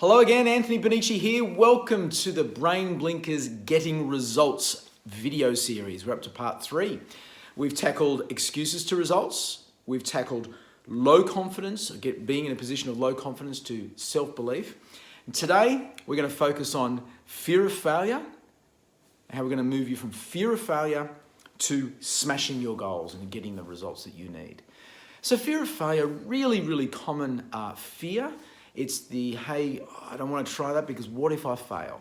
Hello again, Anthony Bonici here. Welcome to the Brain Blinkers Getting Results video series. We're up to part 3. We've tackled excuses to results. We've tackled low confidence, being in a position of low confidence to self-belief. And today, we're going to focus on fear of failure, and how we're going to move you from fear of failure to smashing your goals and getting the results that you need. So fear of failure, really common fear. It's the, hey, I don't want to try that because what if I fail?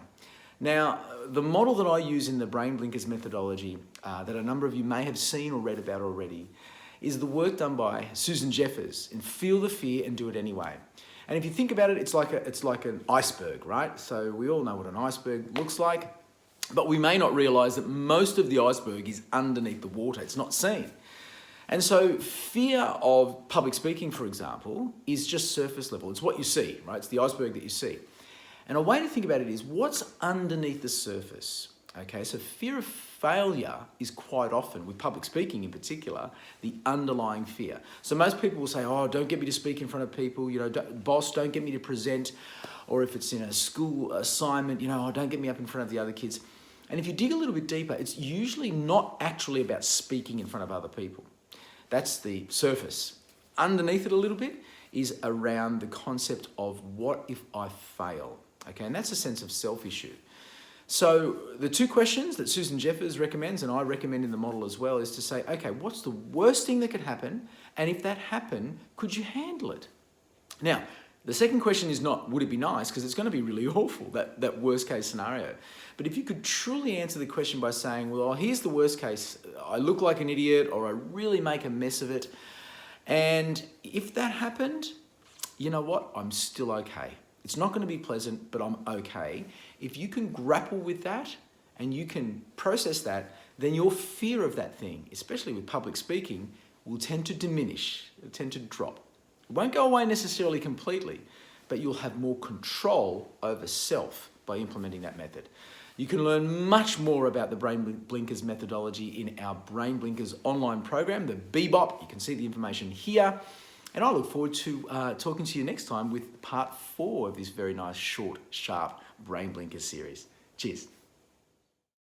Now, the model that I use in the Brain Blinkers methodology that a number of you may have seen or read about already is the work done by Susan Jeffers in Feel the Fear and Do It Anyway. And if you think about it, it's like an iceberg, right? So we all know what an iceberg looks like, but we may not realize that most of the iceberg is underneath the water. It's not seen. And so fear of public speaking, for example, is just surface level. It's what you see, right? It's the iceberg that you see. And a way to think about it is what's underneath the surface. Okay, so fear of failure is quite often, with public speaking in particular, the underlying fear. So most people will say, oh, don't get me to speak in front of people, boss, don't get me to present, or if it's in a school assignment, oh, don't get me up in front of the other kids. And if you dig a little bit deeper, it's usually not actually about speaking in front of other people. That's the surface. Underneath it a little bit is around the concept of what if I fail? Okay, and that's a sense of self issue. So the two questions that Susan Jeffers recommends, and I recommend in the model as well, is to say, okay, what's the worst thing that could happen? And if that happened, could you handle it? Now, the second question is not, would it be nice? Because it's going to be really awful, that worst case scenario. But if you could truly answer the question by saying, well, here's the worst case. I look like an idiot, or I really make a mess of it. And if that happened, you know what? I'm still okay. It's not going to be pleasant, but I'm okay. If you can grapple with that and you can process that, then your fear of that thing, especially with public speaking, will tend to diminish, it'll tend to drop. It won't go away necessarily completely, but you'll have more control over self by implementing that method. You can learn much more about the Brain Blinkers methodology in our Brain Blinkers online program, the Bebop. You can see the information here. And I look forward to talking to you next time with part 4 of this very nice, short, sharp Brain Blinkers series. Cheers.